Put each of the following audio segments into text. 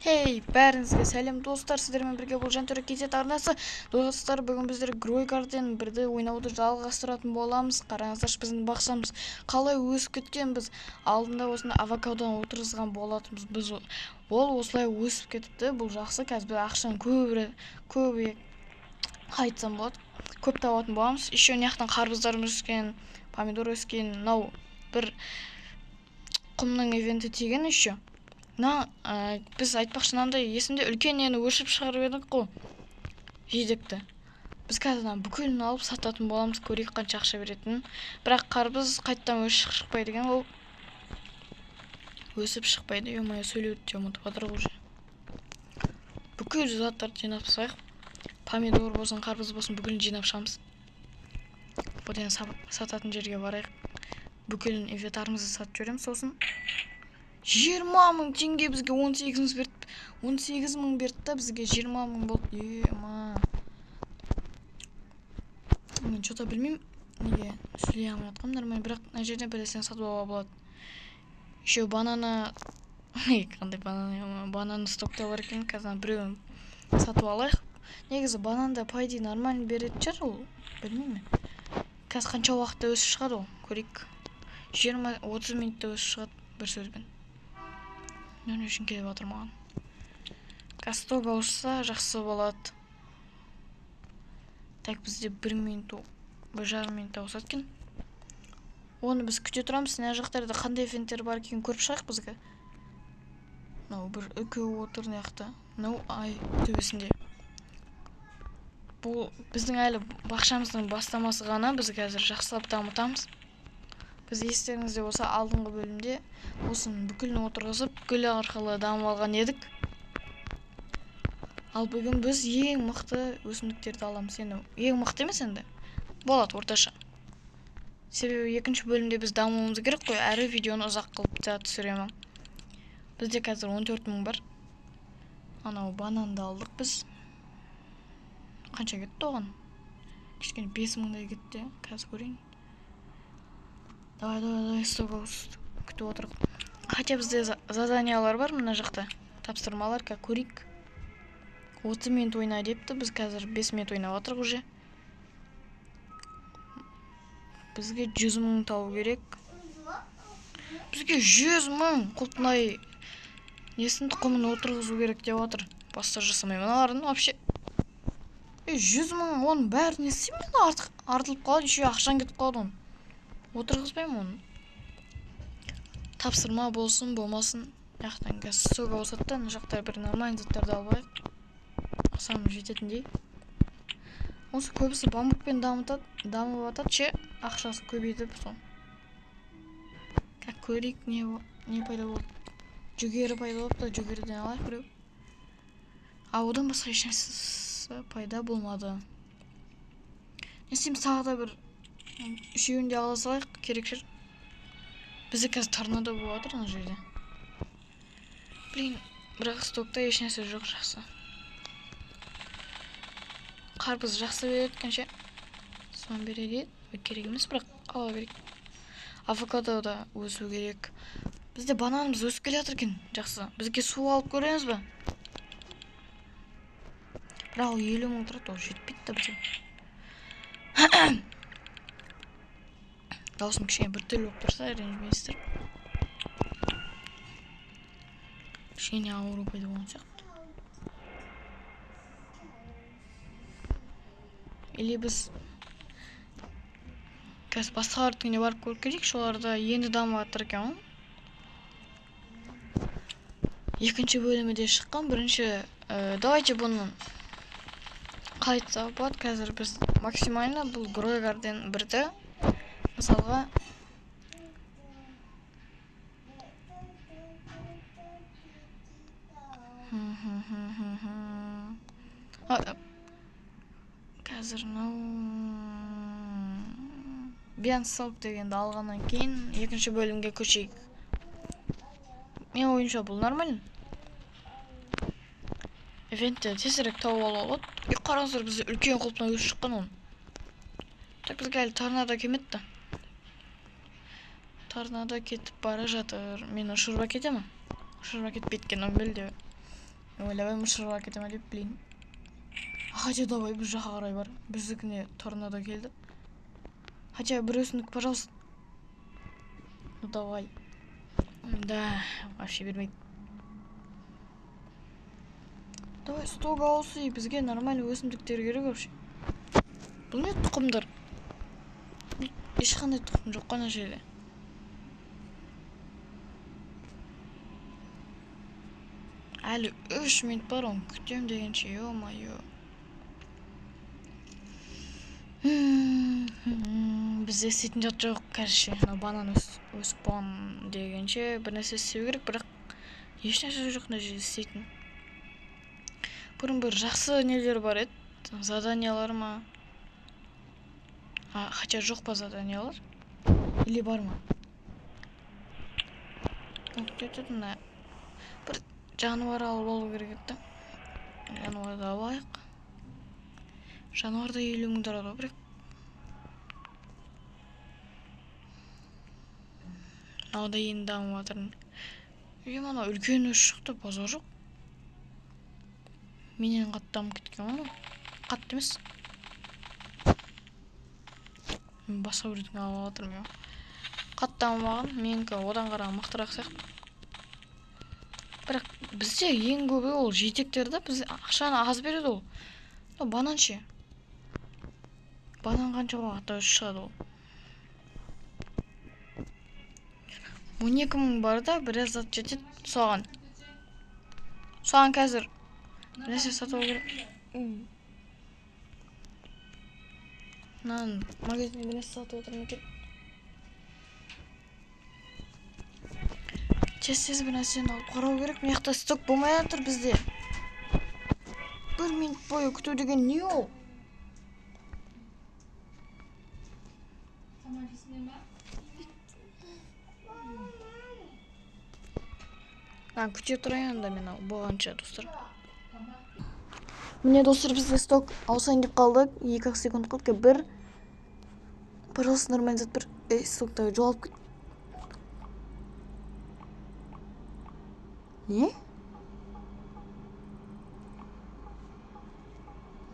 Хей, бәріңізге сәлем достар, сіздермен бірге бұл Жантөрек кезет арнасы. Достар, бүгін біздер Growing Garden 1-ді ойнауды жалғастыратын боламыз. Қараңыздаршы, біздің бақшамыз қалай өсіп кеткен. Біз алдында осында авокадоны отырғызған болатынбыз. Біз ол осылай өсіп кетіпті. Бұл жақсы, қазір ақшаны көп айтсам болады. Көп табатын боламыз. Еще мынаяқтан қарбыздарымыз өскен, помидор өскен. Мынау бір құмның ивенті тиген еще. Біз айтпақшы мынандай есімде үлкен нені өршіп шығарып едік қой, жидекті. Біз қазір бүкілін алып сататын боламыз, көрейік қанша ақша беретінін. Бірақ қарбыз қайттан өсіп шықпайды екен, ол өсіп шықпайды. Ё-моё, сөйлеуді ұмытып жатыр уже. Бүкіл заттарды жинап тастайық. Помидор болсын, қарбыз болсын, бүкілін жинап шығамыз. Одан сататын жерге барайық. Бүкілін инвентарымызды сатып жүреміз. Сосын 20 мың теңге бізге 18 мың берді да, бізге 20 мың болды. Мен что-то білмеймін, неге сөйлей алмай жатқанмын нормально, бірақ мына жерден бір нәрсені сатып алуға болады. Еще банана, қандай банана стокта бар екен, қазір біреуін сатып алайық. Негізі бананда пайди нормально беретін шығар, ол білмеймін. Қазір қанша уақытта өсіп шығады ол, көрейік. 20-30 минутта өсіп шығады, бір сөзбен. Мен үшін келіп жатыр маған. Касток ауысса жақсы болады. Так, бізде 1 минут, 1,5 минут ауысады екен. Оны біз күте тұрамыз. Мына жақтарда қандай ивенттер бар екенін көріп шығайық бізге. Мынау бір екеуі отыр мына жақта. Мынау ай төбесінде. Бұл біздің әлі бақшамыздың бастамасы ғана. Біз қазір жақсылап дамытамыз. Біз естеріңізде болса алдыңғы бөлімде осының бүкілін отырғызып, гүл арқылы дамып алған едік. Ал бүгін біз ең мықты өсімдіктерді аламыз. Ең мықты емес енді. Болады орташа. Себебі екінші бөлімде біз дамуымыз керек қой, әрі видеоны ұзақ қылып түсіремін. Бізде қазір 14 мың бар. Анау бананды алдық біз. Қанша кетті оған? Кішкене 5 мыңдай кетті. Қазір көрейін. Давай, стоп, күтіп отырық. Хотя бізде заданиялар бар мына жақта. Тапсырмалар, көрейік. 30 минут ойна депті, біз қазір 5 минут ойнап отырық уже. Бізге 100 мың табу керек. Бізге 100 мың құлпынай несін тұқымын отырғызу керек деп отыр. Баста жасамай мыналарын вообще. 100 мың, оның бәрі не істеймін, артылып қалады, еще ақшан кетіп қалады оны. Отырғызбаймын оны. Тапсырма болсын, болмасын. Яқтан газ суға осатты, жақтар бір нормальный заттарды албайық. Ақсам жететіндей. Осы көбісі бамбукпен дамып атады, ше, ақшасы көбейтіп сон. Көрейік не пайда болды. Жүгері пайда болды да, жүгеріден алайық біреу. Одан басқа ешнәрсе пайда болмады. Не істейміз, тағы да бір үшеуінде ала салайық, керек жер. Бізде қазір торнадо болып жатыр ана жерде. Блин, бірақ стокта ешнәрсе жоқ, жақсы. Қарбыз жақсы береді кенше. Соны береді, керек емес, бірақ ала берейік. Авокадо да өсу керек. Бізде бананымыз өсіп келе жатыр екен, жақсы. Бізге су алып көреміз бе? Бірақ 50 мың тұрады, ол жетпейді да бізге. Даусым кішкене бір түрлі болып тұрса, ренжімейсіздер. Кішкене ауру пайда болған сияқты. Или біз қазір басқа түгіне барып көріп келейік, соларда енді дамып жатыр екен. Екінші бөлімі де шыққан, бірінші. Давайте бұны қалай айтсақ болады. Қазір біз максимально бұл Growing Garden 1-ді мысалға қазір Биан Сок дегенді алғаннан кейін екінші бөлімге көшейік. Мен ойымша бұл нормально. Ивентті тезірек тауып алып алады. Қараңыздар, бізде үлкен құлпына өсіп шыққан оны. Так, бізге әлі торнадо келмеді. Торнадо кетіп бара жатыр. Мен ұшырып кетемін. Ұшырып кетпейді екен, оны білді. ойлабай мышырға кетеме деп білейін. Хотя давай біз жаққа қарай бар. Біздікіне торнадо келді. Хотя бір өсімдік, пожалуйста. Ну давай. Да, вообще бермейді. Давай сток аусы, бізге нормальный өсімдіктер керек вообще. Бұл не тұқымдар? Ешқандай тұқым жоқ қана жерде. Әлі 3 минут бар, оны күтем дегенше, ё-моё. Бізде істейтін жат жоқ, кәзірше. Банан өсіп болған дегенше бір нәрсе істеу керек, бірақ ешнәрсе жоқ мына жерде істейтін. Бұрын бір жақсы нелер бар еді, заданиялар ма? Хотя жоқ па заданиялар? Или бар ма? Бір жануар алып болу керек еді. Жануарды алайық. Жануарда 50 мың тұрады бірақ. Мынада енді дамып жатырмын. Мана үлкен өс шықты, базар жоқ. Менен қатты дамып кеткен ғой. Қатты емес. Басқа біреудің алып жатырмын. Қатты дамымаған, менікі одан қараған мықтырақ сияқты. Бірақ бізде ең көбі ол жетектерді, біз ақшаны аз береді ол. Банан ше. Банан қанша уақытта өсіп шығады ол. 12 мың бар да, біраз зат жетеді соған. Соған қазір нәрсе сатып алу керек. Магазинде нәрсе сатып отырмын екен. Тез бір нәрсені алып қарау керек. Мына жақта сток болмай жатыр бізде. 1 минут бойы күту деген не ол? Күте тұрайын да мен болғанша достар. Міне достар, бізде сток ауысайын деп қалдық. 2 секунд қалды. 1. Пожалуйста, нормально зат бір. Стоктағы жоғалып кет. Не?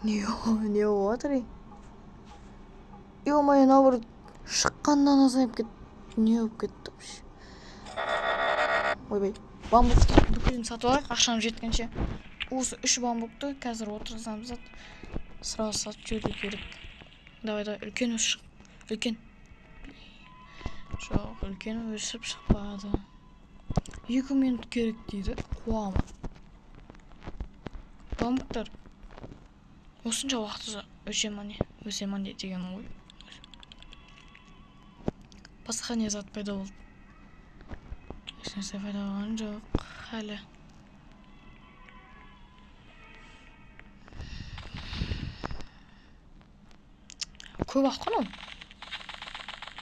Не болып жатыр? Ё-моё, наоборот, шыққаннан азайып кетті. Не болып кетті вообще? Ойбай, бамбукты бүкілін сатып алайық, ақшам жеткенше. Осы 3 бамбукты қазір отырғызамыз. Сразу сатып жіберу керек. Давай, үлкен өсіп шық. Үлкен. Жоқ, үлкен өсіп шықпады. 2 минут керек дейді. Қуама. Бамбуктар. Осынша уақытта өсемін деген ой. Басқа не зат пайда болды? Ешнәрсе пайда болған жоқ әлі. Көп уақыт қой.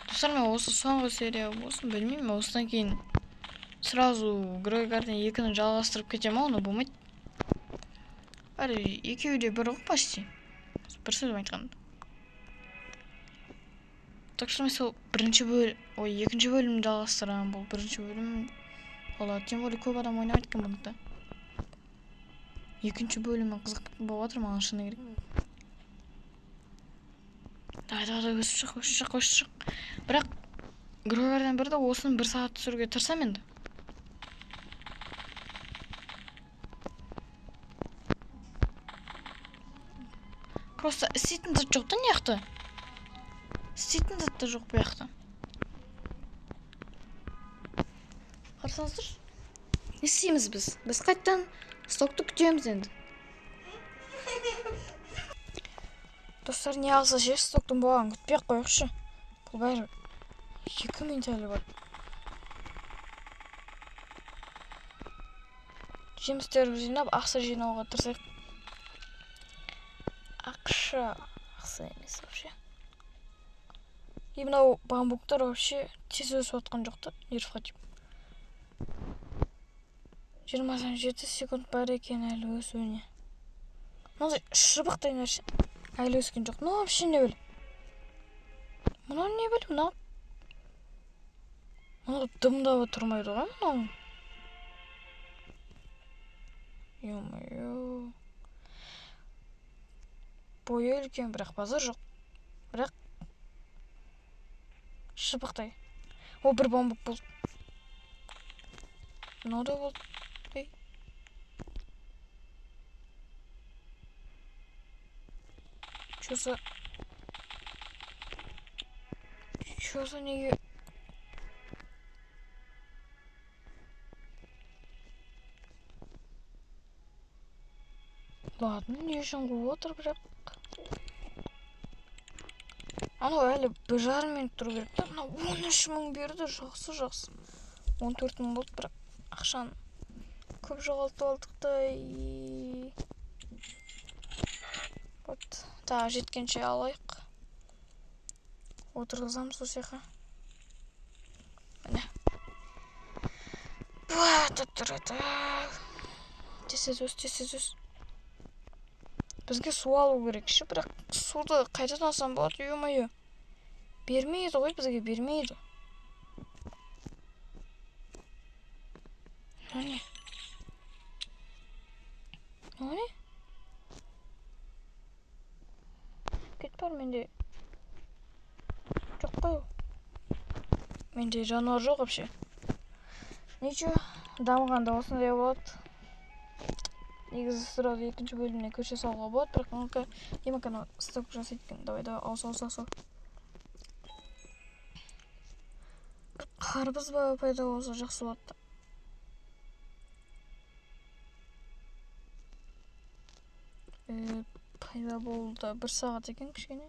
Достар, мен осы соңғы серия болсын, білмеймін. Осыдан кейін сразу Грой Гарден 2-ні жалғастырып кетем, оны болмайды. Әлі екеуі де бір ғой почти. Бір сөзім айтқанда. Так что мен сол екінші бөлімді жалғастырамын. Бұл бірінші бөлім болады. Тем более көп адам ойнамайды екен бұнда. Екінші бөлімі қызық болып жатыр, маған шыны керек. Давай, өсіп шық. Бірақ Грой Гарден 1-де осыны 1 сағат түсіруге тырысам енді. Просто істейтін зат жоқ та не яқты. Істейтін затта жоқ бұл яқта. Қарасаңыздар, не істейміз біз? Біз қайттан стокты күтеміз енді. Достар, не алса жер стоктың болғанын күтпей қойықшы. Бұл бәрі 2 минут әлі бар. Жемістерді жинап, ақша жинауға тырысайық. Ақша емес вообще. И мынау бамбуктар вообще тез өсіп отқан жоқ та, нервға тиіп. 27 секунд бар екен әлі өсуіне. Мынандай шыбықтай нәрсе әлі өскен жоқ. Ну вообще не біл. Мынау не біл, мынау дымдабы тұрмайды ғой мынау. Ё-моё. Бойы үлкен, бірақ базар жоқ. Бірақ шыбықтай. О, бір бамбук болды. Мынау да болды. Ей. Чё за неге? Ладно, не үшін қуып отыр, бірақ. Анау әлі 1,5 минут тұру керек та. Мына 13 мың берді, жақсы. 14 мың болды, бірақ ақшаны көп жоғалтып алдық та. Вот, тағы жеткенше алайық. Отырғызамыз осы жаққа. Міне. Тез өз. Бізге су алу керек ше, бірақ суды қайдан алсам болады, ё-моё. Бермейді ғой, бізге бермейді. Міне. Кет бар менде. Жоқ қой. Менде жануар жоқ вообще. Ничего, дамығанда осындай болады. Негізі сразу екінші бөліміне көше салуға болады, бірақ онка емекана стоп жасайды екен. Давай, ауыз. Қарбыз ба пайда болса жақсы болады. Пайда болды 1 сағат екен кішкене.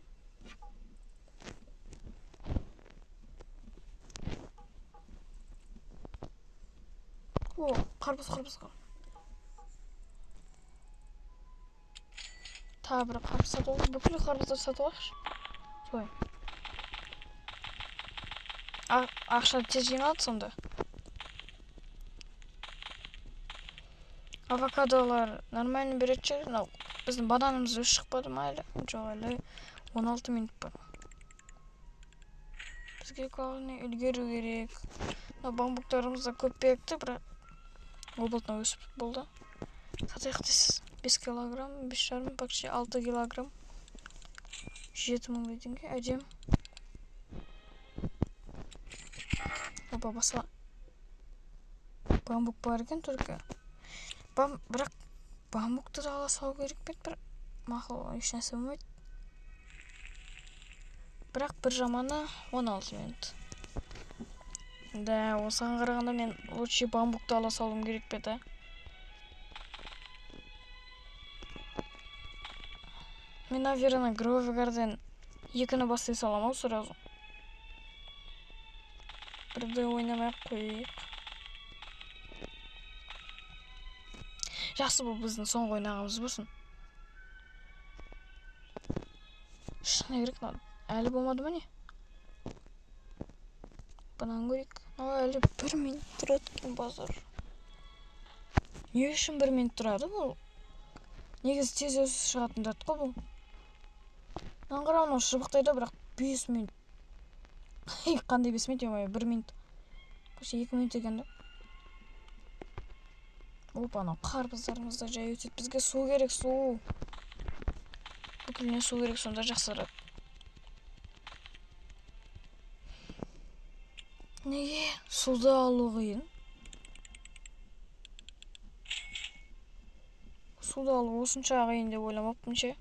О, қарбыз. Тағы бір қарбыз сатып алып, бүкіл қарбыздар сатып алшы. Солай. Ақша тез жиналады сонда. Авокадолар нормально береді шығар. Біздің бананымыз өз шықпады ма әлі? Жоқ әлі 16 минут бар. Бізге главное үлгеру керек. Бамбуктарымыз да көп берді, бірақ облатна өсіп болды. Сатайық дейсіз. 5 килограмм, 5,5, почти 6 килограмм. 7 мың теңге, әдем. Опа, басыла. Бамбук бар екен түркі. Бірақ бамбукты да ала салу керек пе, бір мақұл ешнәрсе болмайды. Бірақ бір жаманы 16 минут. Да, осыған қарағанда мен лучше бамбукты ала салуым керек пе, да? Мен, наверное, Гровигардан 2-ні бастай салам ау сразу. Бірді ойнамай қойып. Жақсы бұл біздің соңғы ойнағымыз болсын. Шыны керек, әлі болмады ма не? Бұнан көрейік. Әлі 1 минут тұрады екен базар. Не үшін 1 минут тұрады бұл? Негізі тез өсіп шығатын дат қой бұл. Мынан қарауына шыбықтайда, бірақ 5 минут. Қандай 5 минут, 1 минут. Почти 2 минут екен да. Опа, анау қарбыздарымызда жай өтеді. Бізге су керек, су. Бүкіліне су керек, сонда жақсарады. Неге суды алу қиын? Суды алу осынша қиын деп ойламаппын ше.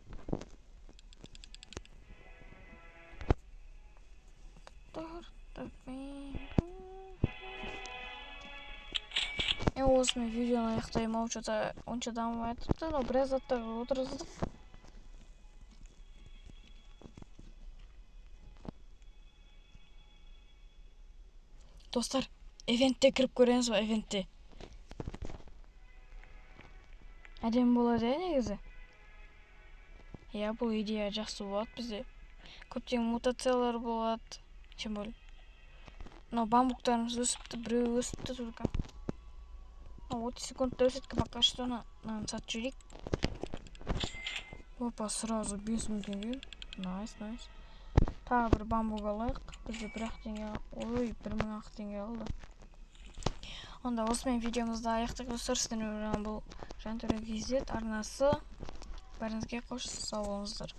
Осымен видеоны аяқтаймын, онша дамымай айтыпты, но біраз заттар отырғыздық. Достар, эвентте кіріп көреміз ба, эвентте? Әдем болады, негізі. Бұл идея жақсы болады бізде. Көптеген мутациялар болады. Чем более. Но бамбуктарымыз өсіпті, біреу өсіпті только. 30 секундта өсетке пока что сатып жүрейік. Опа, сразу 5 мың теңге. Найс. Тағы бір бамбук алайық. Бізде 1 теңге, 1 мың теңге алды. Онда осымен видеомызды аяқтайық достар. Сіздермен бұл Жантөре VZ арнасы. Бәріңізге қош сау болыңыздар.